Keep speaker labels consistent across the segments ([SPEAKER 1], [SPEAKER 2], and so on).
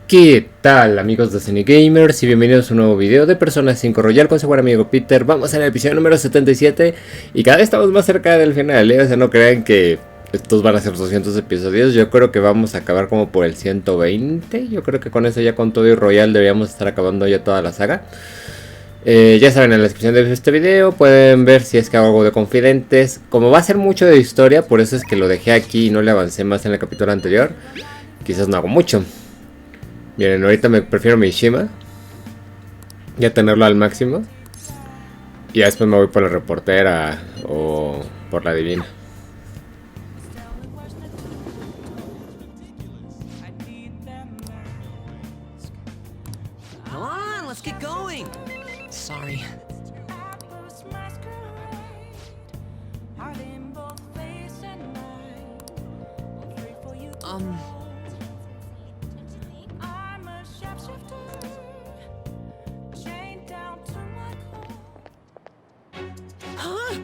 [SPEAKER 1] ¿Qué tal, amigos de TheCINEGamers? Y bienvenidos a un nuevo video de Persona 5 Royal con su buen amigo Peter. Vamos en el episodio número 77 y cada vez estamos más cerca del final, ¿eh? O sea, no crean que estos van a ser 200 episodios. Yo creo que vamos a acabar como por el 120. Yo creo que con eso ya con todo y Royal deberíamos estar acabando ya toda la saga. Ya saben, en la descripción de este video pueden ver si es que hago algo de confidentes. Como va a ser mucho de historia, por eso es que lo dejé aquí y no le avancé más en el capítulo anterior. Quizás no hago mucho. Miren, ahorita me prefiero Mishima. Ya tenerlo al máximo. Y ya después me voy por la reportera o por la divina.
[SPEAKER 2] Come on, let's get going. Sorry. Huh?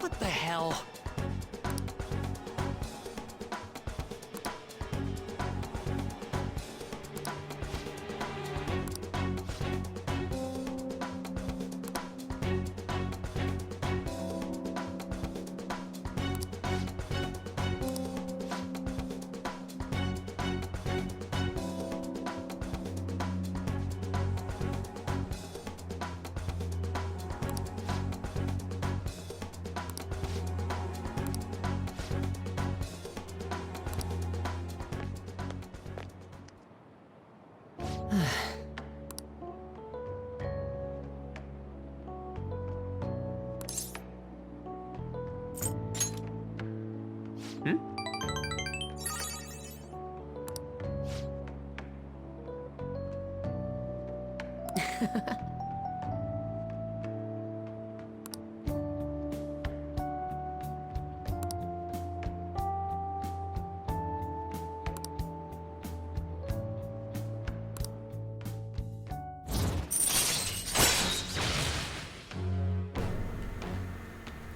[SPEAKER 2] What the hell?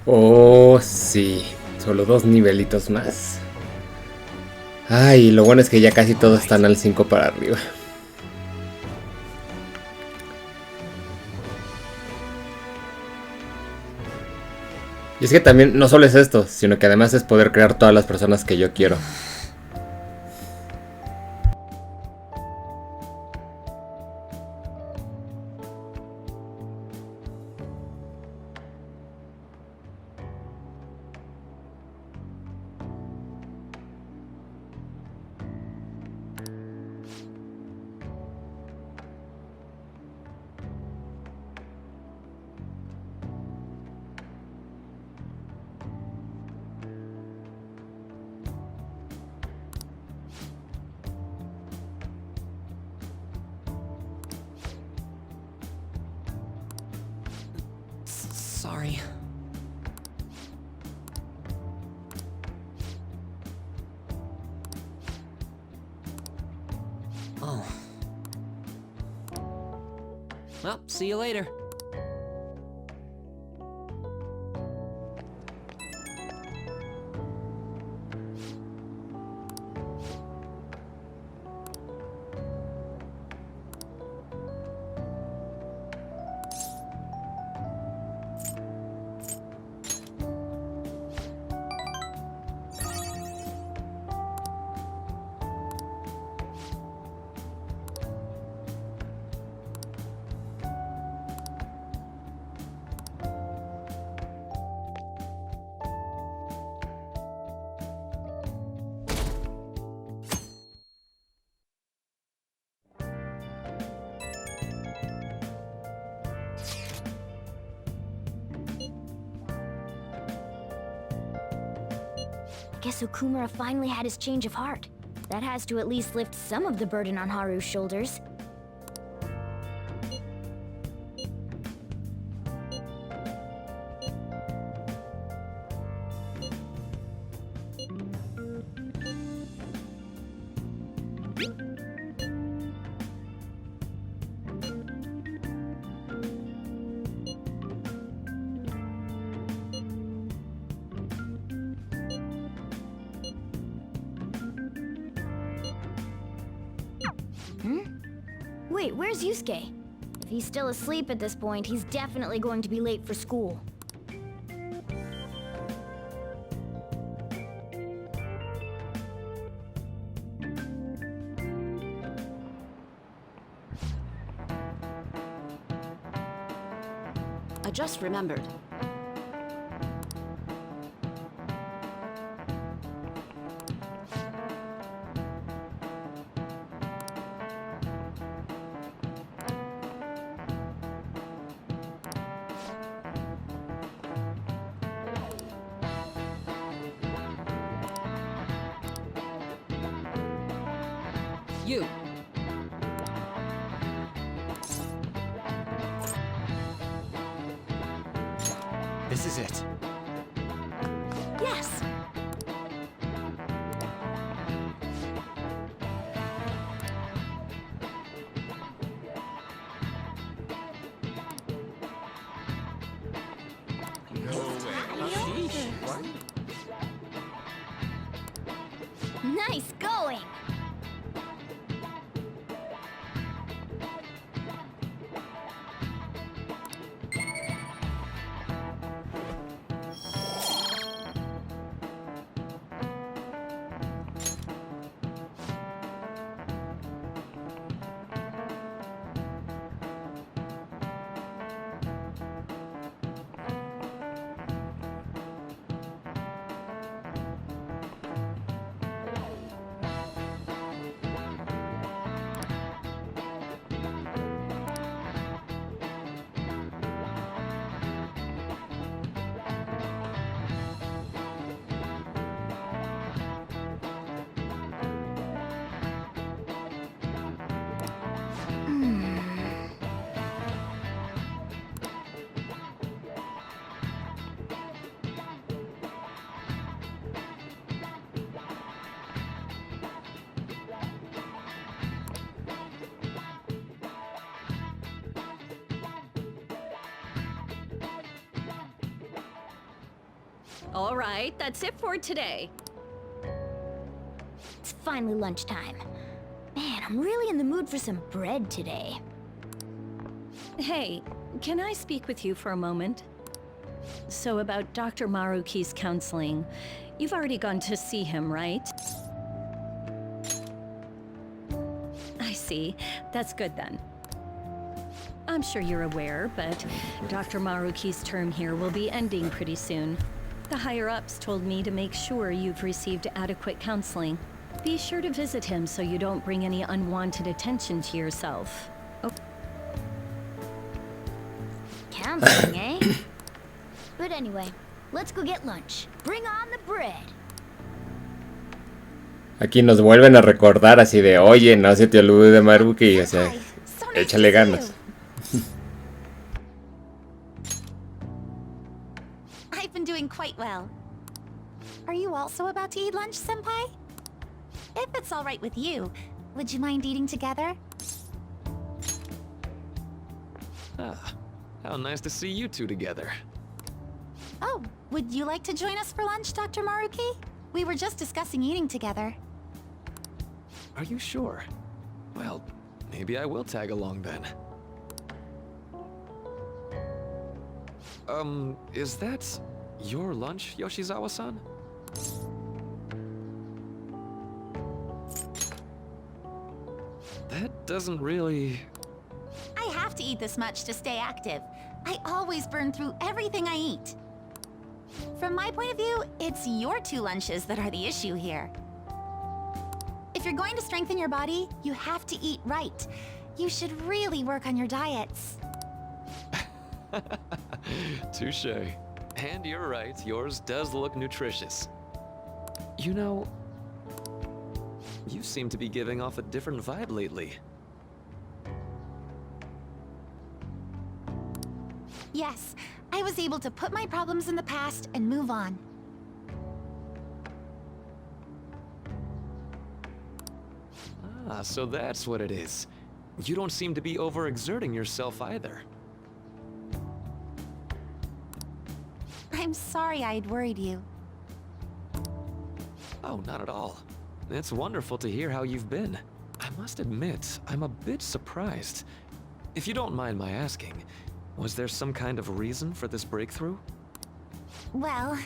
[SPEAKER 1] Oh, sí, solo 2 nivelitos más. Ay, lo bueno es que ya casi todos están al 5 para arriba. Y es que también no solo es esto, sino que además es poder crear todas las personas que yo quiero.
[SPEAKER 2] Sorry. Oh. Well, see you later.
[SPEAKER 3] Guess Okumura finally had his change of heart. That has to at least lift some of the burden on Haru's shoulders. Wait, where's Yusuke? If he's still asleep at this point, he's definitely going to be late for school.
[SPEAKER 4] I just remembered. You.
[SPEAKER 2] This is it.
[SPEAKER 3] Yes! Nice going!
[SPEAKER 4] All right, that's it for today.
[SPEAKER 3] It's finally lunchtime. Man, I'm really in the mood for some bread today.
[SPEAKER 4] Hey, can I speak with you for a moment? So about Dr. Maruki's counseling, you've already gone to see him, right? I see. That's good then. I'm sure you're aware, but Dr. Maruki's term here will be ending pretty soon. The higher-ups told me to make sure you've received adequate counseling. Be sure to visit him so you don't bring any unwanted attention to yourself.
[SPEAKER 3] Counseling, eh? But anyway, let's go get lunch. Bring on the bread.
[SPEAKER 1] Aquí nos vuelven a recordar así de, oye, no se te olvide Maruki, o sea, échale ganas.
[SPEAKER 5] I've been doing quite well. Are you also about to eat lunch, Senpai? If it's all right with you, would you mind eating together?
[SPEAKER 2] Ah, how nice to see you two together.
[SPEAKER 5] Oh, would you like to join us for lunch, Dr. Maruki? We were just discussing eating together.
[SPEAKER 2] Are you sure? Well, maybe I will tag along then. Is that your lunch, Yoshizawa-san? That doesn't really...
[SPEAKER 5] I have to eat this much to stay active. I always burn through everything I eat. From my point of view, it's your two lunches that are the issue here. If you're going to strengthen your body, you have to eat right. You should really work on your diets.
[SPEAKER 2] Touché. And you're right, yours does look nutritious. You know, you seem to be giving off a different vibe lately.
[SPEAKER 5] Yes, I was able to put my problems in the past and move on.
[SPEAKER 2] Ah, so that's what it is. You don't seem to be overexerting yourself either.
[SPEAKER 5] I'm sorry I'd worried you.
[SPEAKER 2] Oh, not at all. It's wonderful to hear how you've been. I must admit, I'm a bit surprised. If you don't mind my asking, was there some kind of reason for this breakthrough?
[SPEAKER 5] Well,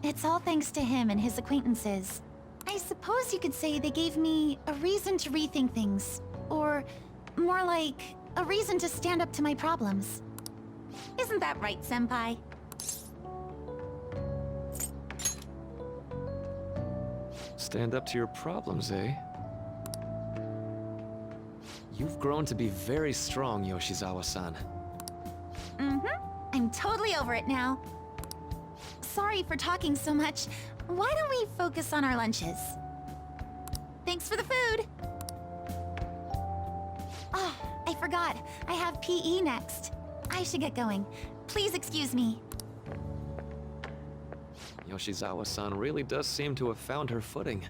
[SPEAKER 5] it's all thanks to him and his acquaintances. I suppose you could say they gave me a reason to rethink things. Or, more like, a reason to stand up to my problems. Isn't that right, Senpai?
[SPEAKER 2] Stand up to your problems, eh? You've grown to be very strong, Yoshizawa-san.
[SPEAKER 5] I'm totally over it now. Sorry for talking so much. Why don't we focus on our lunches? Thanks for the food! Oh, I forgot. I have PE next. I should get going. Please excuse me.
[SPEAKER 2] Yoshizawa-san really does seem to have found her footing.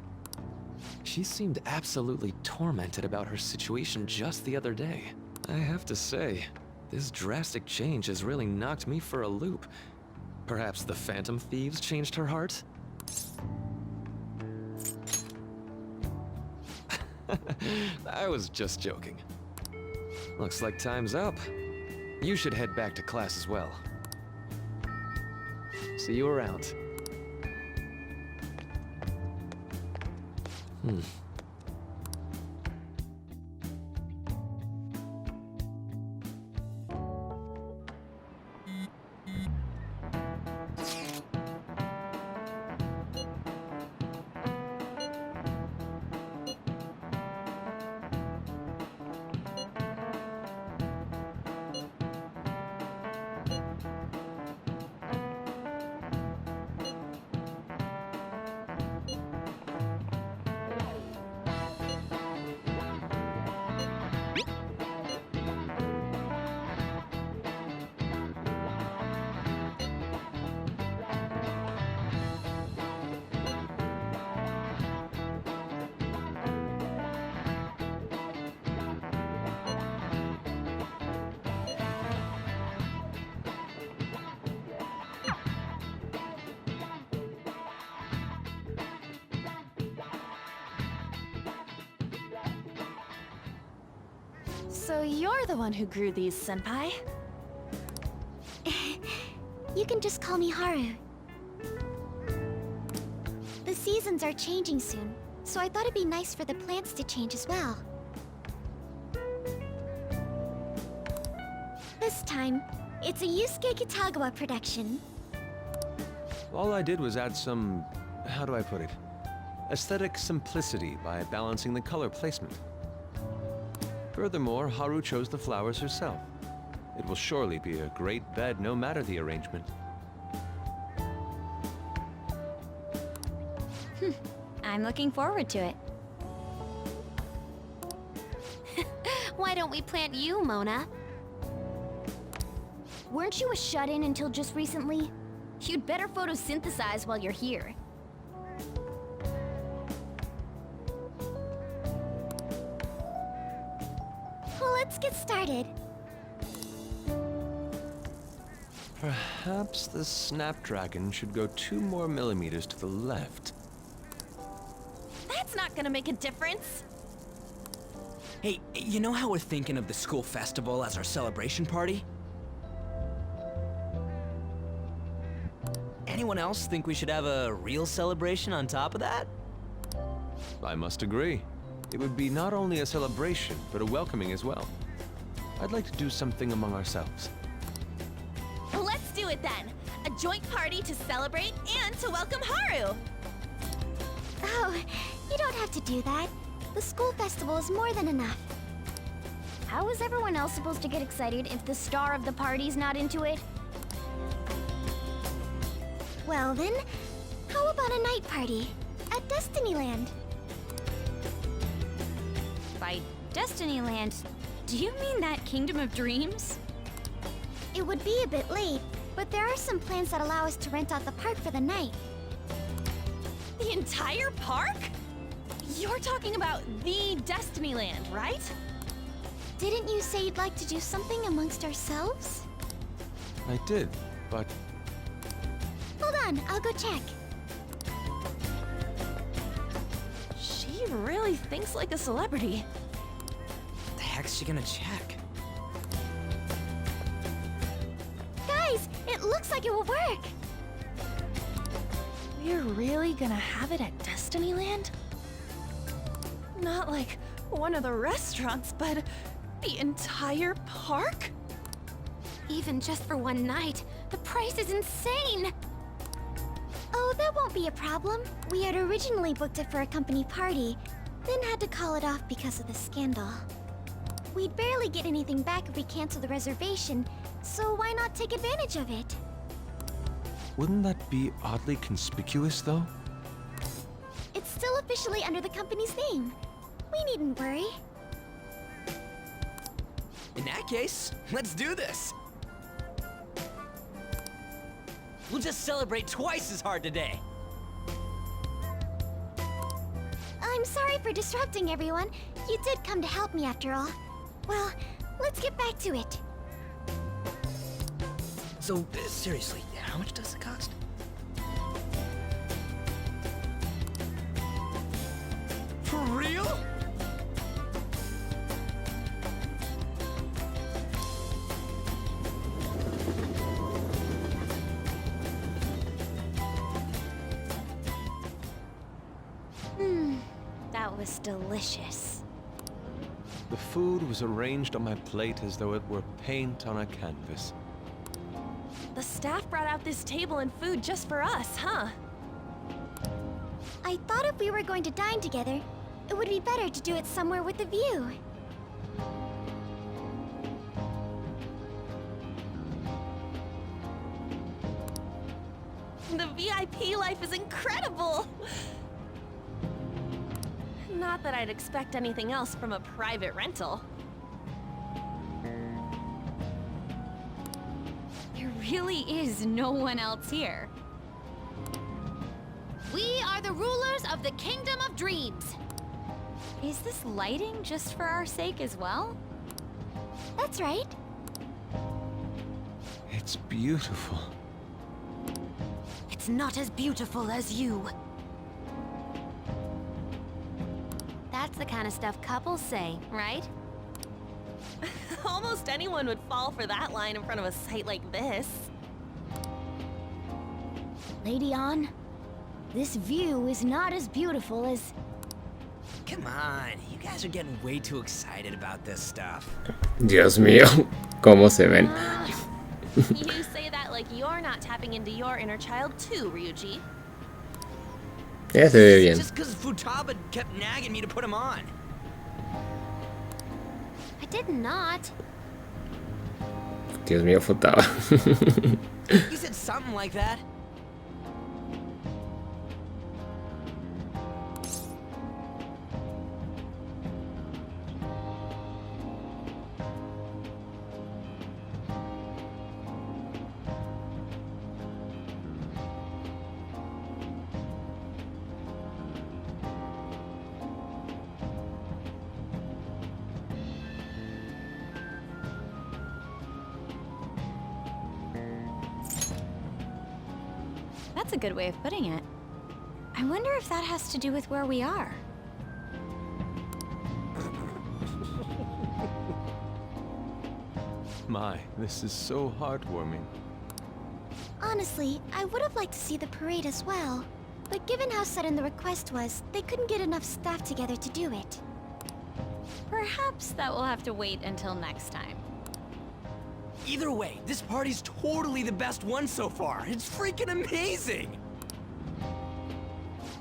[SPEAKER 2] She seemed absolutely tormented about her situation just the other day. I have to say, this drastic change has really knocked me for a loop. Perhaps the Phantom Thieves changed her heart? I was just joking. Looks like time's up. You should head back to class as well. See you around.
[SPEAKER 5] So you're the one who grew these, Senpai?
[SPEAKER 3] You can just call me Haru. The seasons are changing soon, so I thought it'd be nice for the plants to change as well. This time, it's a Yusuke Kitagawa production.
[SPEAKER 2] All I did was add some, how do I put it, aesthetic simplicity by balancing the color placement. Furthermore, Haru chose the flowers herself. It will surely be a great bed no matter the arrangement.
[SPEAKER 3] I'm looking forward to it.
[SPEAKER 5] Why don't we plant you, Mona?
[SPEAKER 3] Weren't you a shut-in until just recently? You'd better photosynthesize while you're here. Well, let's get started.
[SPEAKER 2] Perhaps the Snapdragon should go 2 more millimeters to the left.
[SPEAKER 5] That's not gonna make a difference.
[SPEAKER 6] Hey, you know how we're thinking of the school festival as our celebration party? Anyone else think we should have a real celebration on top of that?
[SPEAKER 2] I must agree. It would be not only a celebration, but a welcoming as well. I'd like to do something among ourselves.
[SPEAKER 5] Let's do it then. A joint party to celebrate and to welcome Haru.
[SPEAKER 3] Oh, you don't have to do that. The school festival is more than enough. How is everyone else supposed to get excited if the star of the party's not into it? Well then, how about a night party at Destinyland?
[SPEAKER 4] By Destinyland, do you mean that Kingdom of Dreams?
[SPEAKER 3] It would be a bit late, but there are some plans that allow us to rent out the park for the night.
[SPEAKER 5] The entire park? You're talking about the Destinyland, right?
[SPEAKER 3] Didn't you say you'd like to do something amongst ourselves?
[SPEAKER 2] I did, but
[SPEAKER 3] Hold on, I'll go check.
[SPEAKER 5] She really thinks like a celebrity.
[SPEAKER 6] The heck's she gonna check?
[SPEAKER 3] Guys, it looks like it will work.
[SPEAKER 5] We're really gonna have it at Destinyland? Not like one of the restaurants, but the entire park? Even just for one night, the price is insane!
[SPEAKER 3] Oh, that won't be a problem. We had originally booked it for a company party, then had to call it off because of the scandal. We'd barely get anything back if we cancel the reservation, so why not take advantage of it?
[SPEAKER 2] wouldn't that be oddly conspicuous, though?
[SPEAKER 3] It's still officially under the company's name. We needn't worry.
[SPEAKER 6] In that case, let's do this! We'll just celebrate twice as hard today!
[SPEAKER 3] I'm sorry for disrupting everyone. You did come to help me after all. Well, let's get back to it.
[SPEAKER 6] So, seriously, how much does it cost? For real?
[SPEAKER 3] That was delicious.
[SPEAKER 2] The food was arranged on my plate as though it were paint on a canvas.
[SPEAKER 5] The staff brought out this table and food just for us, huh?
[SPEAKER 3] I thought if we were going to dine together, it would be better to do it somewhere with a view.
[SPEAKER 5] The VIP life is incredible! Not that I'd expect anything else from a private rental.
[SPEAKER 4] There really is no one else here.
[SPEAKER 3] We are the rulers of the Kingdom of Dreams.
[SPEAKER 4] Is this lighting just for our sake as well?
[SPEAKER 3] That's right.
[SPEAKER 2] It's beautiful.
[SPEAKER 5] It's not as beautiful as you.
[SPEAKER 3] That's the kind of stuff couples say, right?
[SPEAKER 7] Almost anyone would fall for that line in front of a site like this.
[SPEAKER 3] Lady An, this view is not as beautiful as...
[SPEAKER 6] Come on, you guys are getting way too excited about this stuff.
[SPEAKER 1] Dios mío, cómo se ven.
[SPEAKER 7] You say that like you're not tapping into your inner child too, Ryuji.
[SPEAKER 1] Ya se ve bien.
[SPEAKER 6] Just because Futaba kept nagging me to put him on.
[SPEAKER 3] I did not.
[SPEAKER 1] Dios mío, Futaba.
[SPEAKER 6] You said something like that.
[SPEAKER 4] That's a good way of putting it.
[SPEAKER 3] I wonder if that has to do with where we are.
[SPEAKER 2] My, this is so heartwarming.
[SPEAKER 3] Honestly, I would have liked to see the parade as well. But given how sudden the request was, they couldn't get enough staff together to do it.
[SPEAKER 4] Perhaps that will have to wait until next time.
[SPEAKER 6] Either way, this party's totally the best one so far. It's freaking amazing!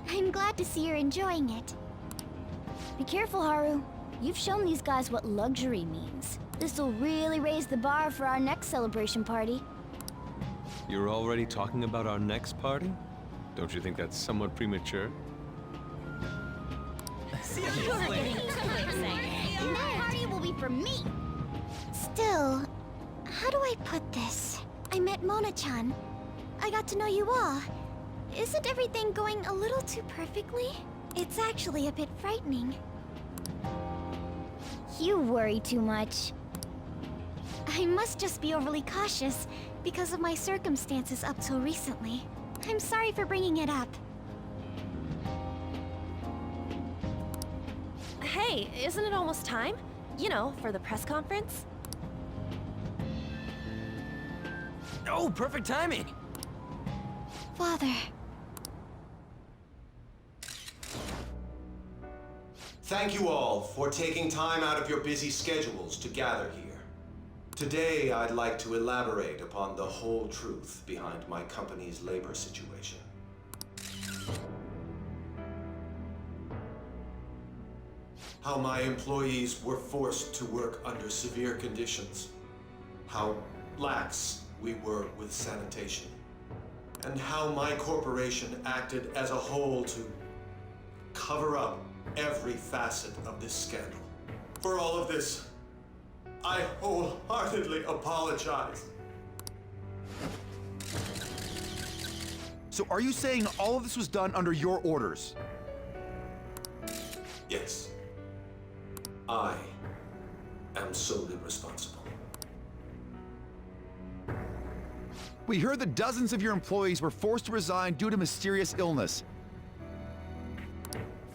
[SPEAKER 3] I'm glad to see you're enjoying it. Be careful, Haru. You've shown these guys what luxury means. This'll really raise the bar for our next celebration party.
[SPEAKER 2] You're already talking about our next party? Don't you think that's somewhat premature?
[SPEAKER 3] And that party will be for me! Still, how do I put this? I met Mona-chan. I got to know you all. Isn't everything going a little too perfectly? It's actually a bit frightening. You worry too much. I must just be overly cautious because of my circumstances up till recently. I'm sorry for bringing it up.
[SPEAKER 7] Hey, isn't it almost time? You know, for the press conference?
[SPEAKER 6] Oh, perfect timing!
[SPEAKER 3] Father.
[SPEAKER 8] Thank you all for taking time out of your busy schedules to gather here. Today, I'd like to elaborate upon the whole truth behind my company's labor situation. How my employees were forced to work under severe conditions. How lax we were with sanitation. And how my corporation acted as a whole to cover up every facet of this scandal. For all of this, I wholeheartedly apologize.
[SPEAKER 9] So are you saying all of this was done under your orders?
[SPEAKER 8] Yes. I am solely responsible.
[SPEAKER 9] We heard that dozens of your employees were forced to resign due to mysterious illness.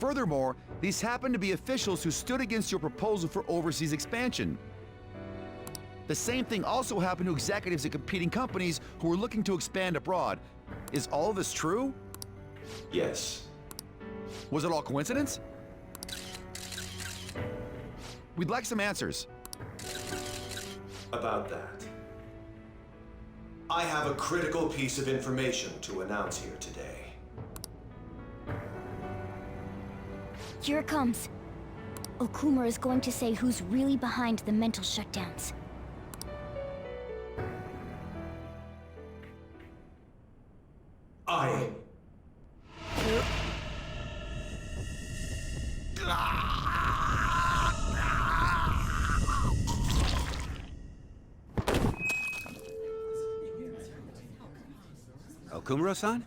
[SPEAKER 9] Furthermore, these happened to be officials who stood against your proposal for overseas expansion. The same thing also happened to executives at competing companies who were looking to expand abroad. Is all of this true?
[SPEAKER 8] Yes.
[SPEAKER 9] Was it all coincidence? We'd like some answers.
[SPEAKER 8] About that. I have a critical piece of information to announce here today.
[SPEAKER 3] Here it comes. Okumura is going to say who's really behind the mental shutdowns.
[SPEAKER 8] I...
[SPEAKER 10] Okumura-san?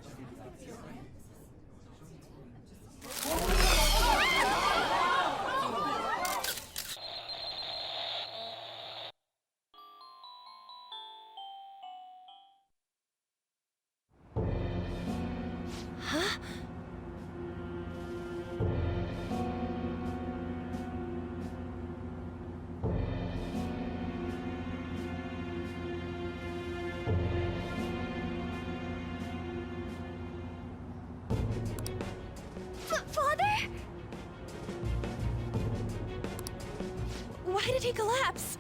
[SPEAKER 4] did he collapse?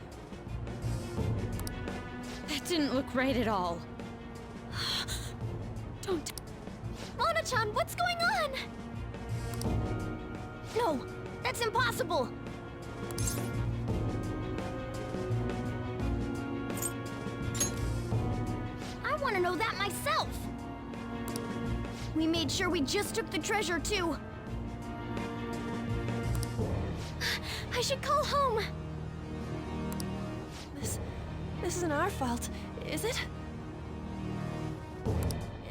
[SPEAKER 4] That didn't look right at all. Don't...
[SPEAKER 3] Mona-chan, what's going on? No, that's impossible. I want to know that myself. We made sure we just took the treasure, too. I should call home.
[SPEAKER 7] This isn't our fault, is it?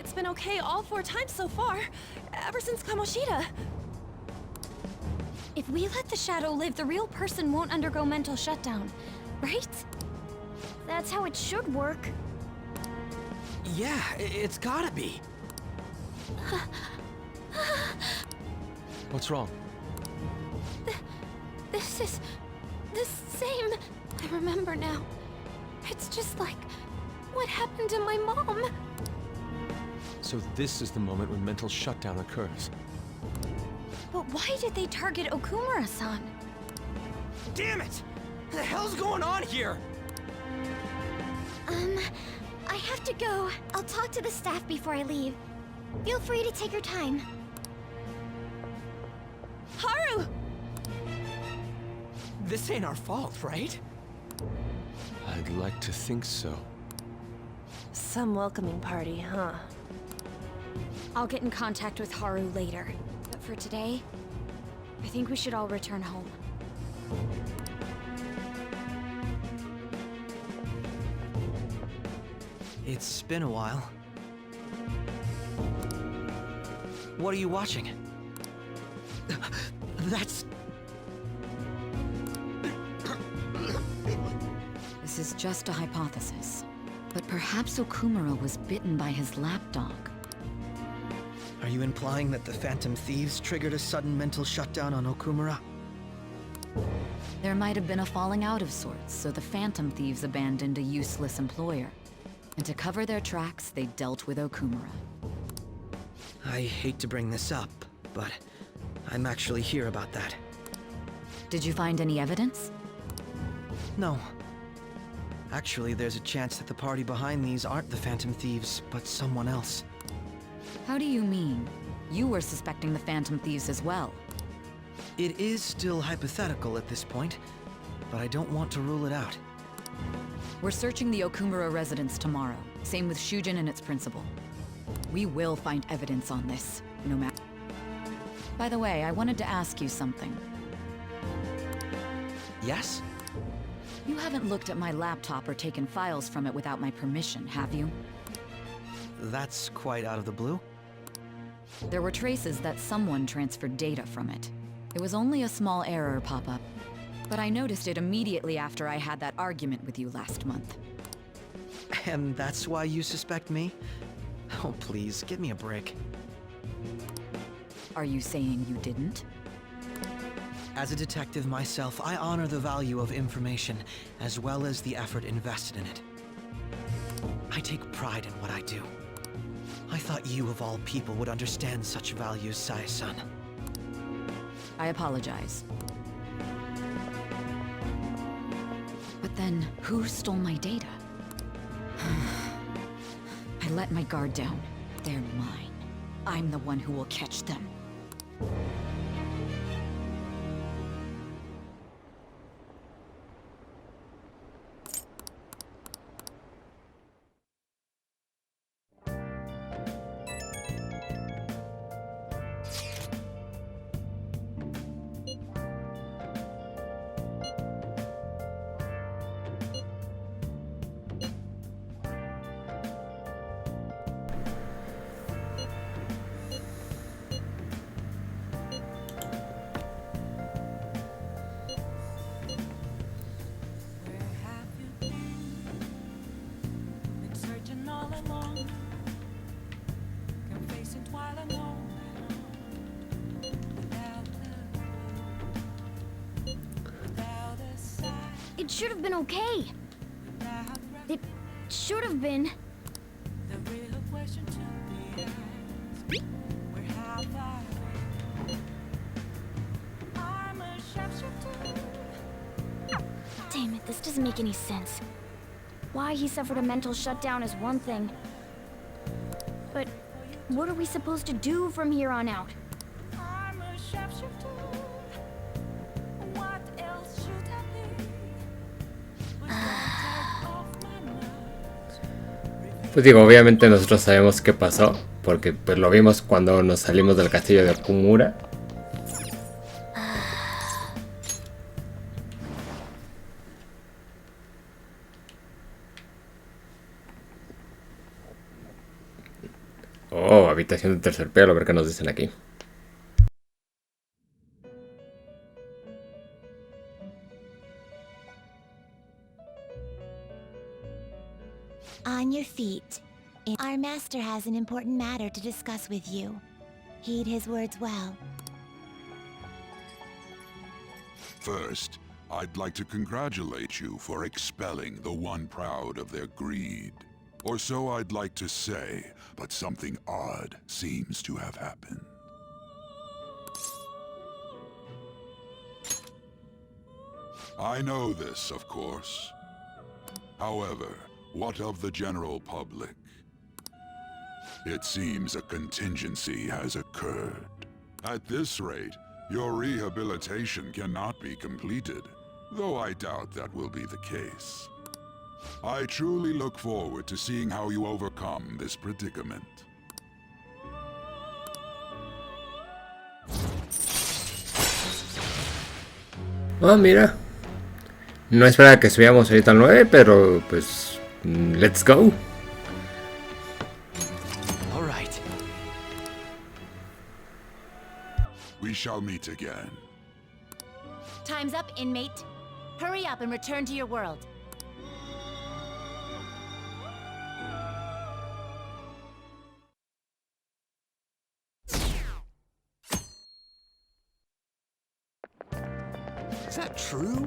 [SPEAKER 7] It's been okay all 4 times so far, ever since Kamoshida.
[SPEAKER 3] If we let the shadow live, the real person won't undergo mental shutdown, right? That's how it should work.
[SPEAKER 6] Yeah, it's gotta be.
[SPEAKER 2] What's wrong?
[SPEAKER 3] This is the same. I remember now. It's just like what happened to my mom.
[SPEAKER 2] So this is the moment when mental shutdown occurs.
[SPEAKER 3] But why did they target Okumura-san?
[SPEAKER 6] Damn it! What the hell's going on here?
[SPEAKER 3] I have to go. I'll talk to the staff before I leave. Feel free to take your time.
[SPEAKER 7] Haru!
[SPEAKER 6] This ain't our fault, right?
[SPEAKER 2] I'd like to think so.
[SPEAKER 7] Some welcoming party, huh?
[SPEAKER 3] I'll get in contact with Haru later. But for today, I think we should all return home.
[SPEAKER 6] It's been a while. What are you watching? That's...
[SPEAKER 10] This is just a hypothesis. But perhaps Okumura was bitten by his lapdog.
[SPEAKER 6] Are you implying that the Phantom Thieves triggered a sudden mental shutdown on Okumura?
[SPEAKER 10] There might have been a falling out of sorts, so the Phantom Thieves abandoned a useless employer. And to cover their tracks, they dealt with Okumura.
[SPEAKER 6] I hate to bring this up, but I'm actually here about that.
[SPEAKER 10] Did you find any evidence?
[SPEAKER 6] No. Actually, there's a chance that the party behind these aren't the Phantom Thieves, but someone else.
[SPEAKER 10] How do you mean? You were suspecting the Phantom Thieves as well.
[SPEAKER 6] It is still hypothetical at this point, but I don't want to rule it out.
[SPEAKER 10] We're searching the Okumura residence tomorrow. Same with Shujin and its principal. We will find evidence on this, no matter... By the way, I wanted to ask you something.
[SPEAKER 6] Yes?
[SPEAKER 10] You haven't looked at my laptop or taken files from it without my permission, have you?
[SPEAKER 6] That's quite out of the blue.
[SPEAKER 10] There were traces that someone transferred data from it. It was only a small error pop-up, but I noticed it immediately after I had that argument with you last month.
[SPEAKER 6] And that's why you suspect me? Oh, please, give me a break.
[SPEAKER 10] Are you saying you didn't?
[SPEAKER 6] As a detective myself, I honor the value of information, as well as the effort invested in it. I take pride in what I do. I thought you, of all people, would understand such values, Sae-san.
[SPEAKER 10] I apologize. But then, who stole my data? I let my guard down. They're mine. I'm the one who will catch them.
[SPEAKER 3] It should have been okay. It should have been. Damn it, this doesn't make any sense. Why he suffered a mental shutdown is one thing. But what are we supposed to do from here on out?
[SPEAKER 1] Pues digo, obviamente nosotros sabemos qué pasó, porque pues lo vimos cuando nos salimos del castillo de Okumura. Oh, habitación de tercer pelo, a ver qué nos dicen aquí.
[SPEAKER 5] On your feet. Our master has an important matter to discuss with you. Heed his words well.
[SPEAKER 11] First, I'd like to congratulate you for expelling the one proud of their greed. Or so I'd like to say, but something odd seems to have happened. I know this, of course. However, what of the general public? It seems a contingency has occurred. At this rate, your rehabilitation cannot be completed, though I doubt that will be the case. I truly look forward to seeing how you overcome this predicament.
[SPEAKER 1] Ah, mira. No esperaba que subiéramos ahorita al 9, pero pues let's go.
[SPEAKER 9] All right.
[SPEAKER 11] We shall meet again.
[SPEAKER 5] Time's up, inmate. Hurry up and return to your world.
[SPEAKER 9] Is that true?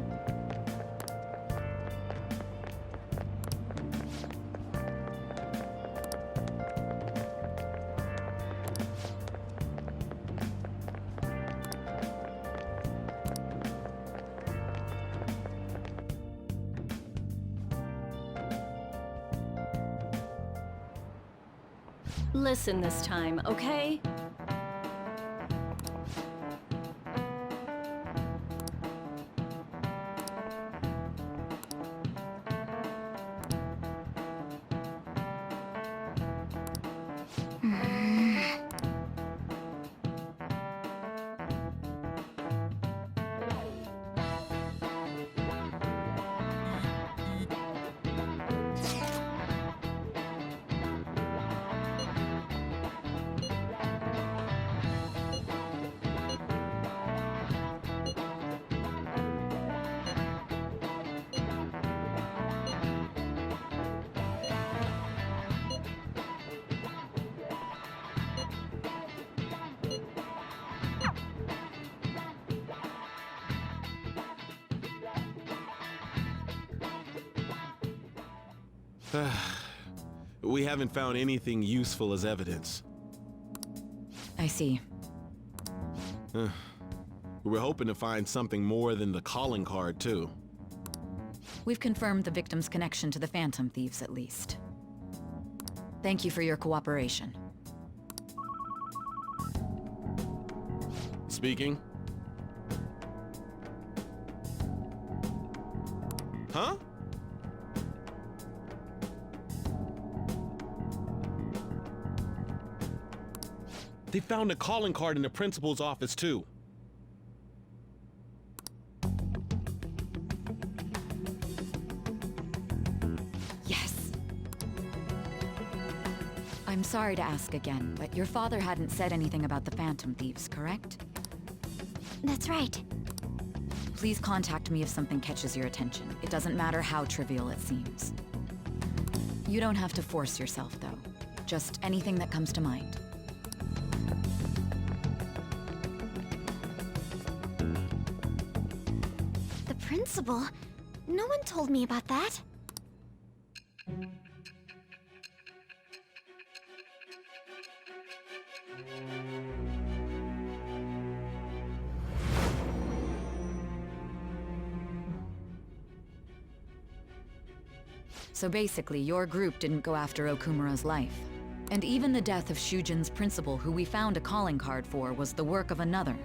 [SPEAKER 4] Listen this time, okay?
[SPEAKER 12] We haven't found anything useful as evidence.
[SPEAKER 10] I see.
[SPEAKER 12] We were hoping to find something more than the calling card, too.
[SPEAKER 10] We've confirmed the victim's connection to the Phantom Thieves, at least. Thank you for your cooperation.
[SPEAKER 12] Speaking? Huh? They found a calling card in the principal's office, too.
[SPEAKER 10] Yes. I'm sorry to ask again, but your father hadn't said anything about the Phantom Thieves, correct?
[SPEAKER 3] That's right.
[SPEAKER 10] Please contact me if something catches your attention. It doesn't matter how trivial it seems. You don't have to force yourself, though. Just anything that comes to mind.
[SPEAKER 3] The principal? No one told me about that.
[SPEAKER 10] So basically, your group didn't go after Okumura's life. And even the death of Shujin's principal, who we found a calling card for, was the work of another.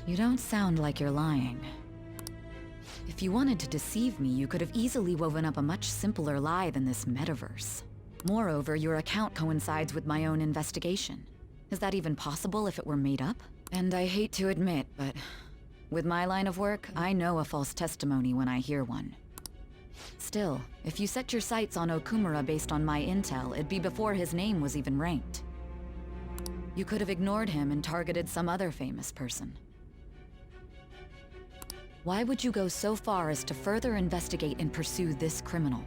[SPEAKER 10] You don't sound like you're lying. If you wanted to deceive me, you could have easily woven up a much simpler lie than this metaverse. Moreover, your account coincides with my own investigation. Is that even possible if it were made up? And I hate to admit, but with my line of work, I know a false testimony when I hear one. Still, if you set your sights on Okumura based on my intel, it'd be before his name was even ranked. You could have ignored him and targeted some other famous person. Why would you go so far as to further investigate and pursue this criminal?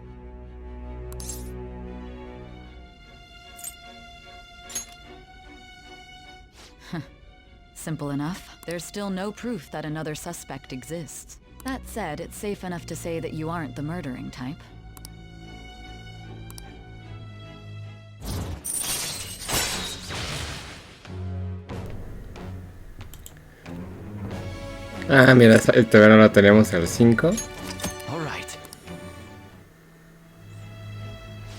[SPEAKER 10] Simple enough. There's still no proof that another suspect exists. That said, it's safe enough to say that you aren't the murdering type.
[SPEAKER 1] Ah, mira, todavía no lo teníamos el 5.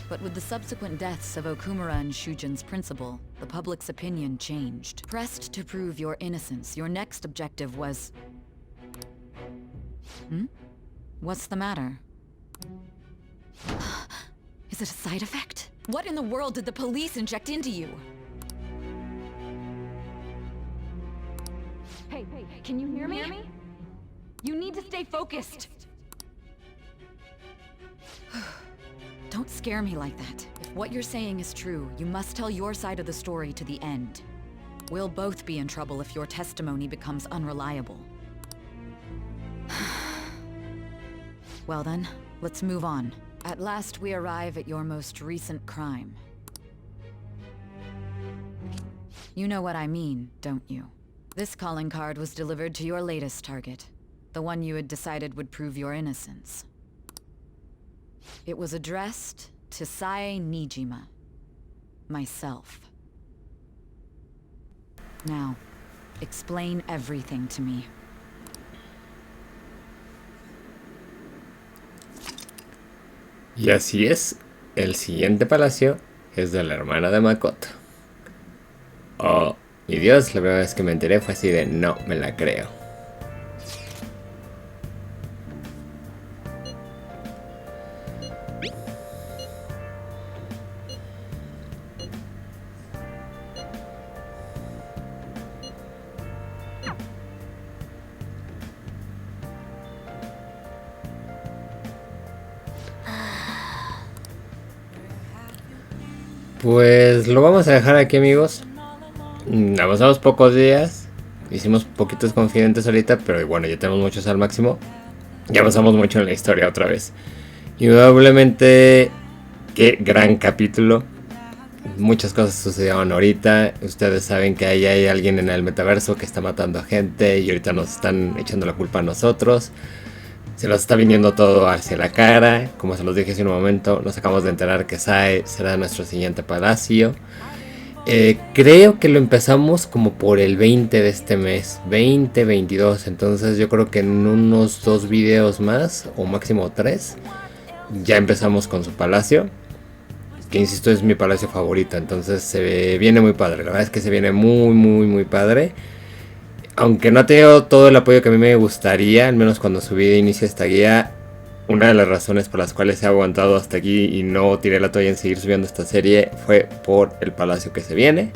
[SPEAKER 10] But with the subsequent deaths of Okumura and Shujin's principal, the public's opinion changed. Pressed to prove your innocence, your next objective was... What's the matter? Is it a side effect? What in the world did the police inject into you? Hey, can you hear me? You need to stay focused. Don't scare me like that. If what you're saying is true, you must tell your side of the story to the end. We'll both be in trouble if your testimony becomes unreliable. Well then, let's move on. At last we arrive at your most recent crime. You know what I mean, don't you? This calling card was delivered to your latest target, the one you had decided would prove your innocence. It was addressed to Sae Nivel, myself. Now, explain everything to me.
[SPEAKER 1] Y así es, el siguiente palacio es de la hermana de Makoto. Oh, mi Dios, la primera vez que me enteré fue así de no me la creo. Pues lo vamos a dejar aquí, amigos. Avanzamos pocos días. Hicimos poquitos confidentes ahorita, pero bueno, ya tenemos muchos al máximo. Ya avanzamos mucho en la historia otra vez. Indudablemente, qué gran capítulo. Muchas cosas sucedieron ahorita. Ustedes saben que ahí hay alguien en el metaverso que está matando a gente y ahorita nos están echando la culpa a nosotros. Se nos está viniendo todo hacia la cara. Como se los dije hace un momento, nos acabamos de enterar que Sae será nuestro siguiente palacio. Creo que lo empezamos como por el 20 de este mes, 20-22. Entonces yo creo que en unos 2 videos más, o máximo 3, ya empezamos con su palacio. Que insisto, es mi palacio favorito. Entonces se viene muy padre. La verdad es que se viene muy padre. Aunque no ha tenido todo el apoyo que a mí me gustaría, al menos cuando subí de inicio esta guía, una de las razones por las cuales he aguantado hasta aquí y no tiré la toalla en seguir subiendo esta serie fue por el palacio que se viene.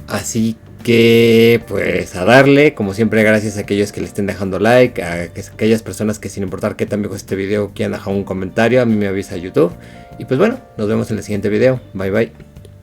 [SPEAKER 1] Así que pues a darle, como siempre, gracias a aquellos que le estén dejando like, a aquellas personas que sin importar qué tan viejo este video quieran dejar un comentario, a mí me avisa YouTube. Y pues bueno, nos vemos en el siguiente video, bye bye.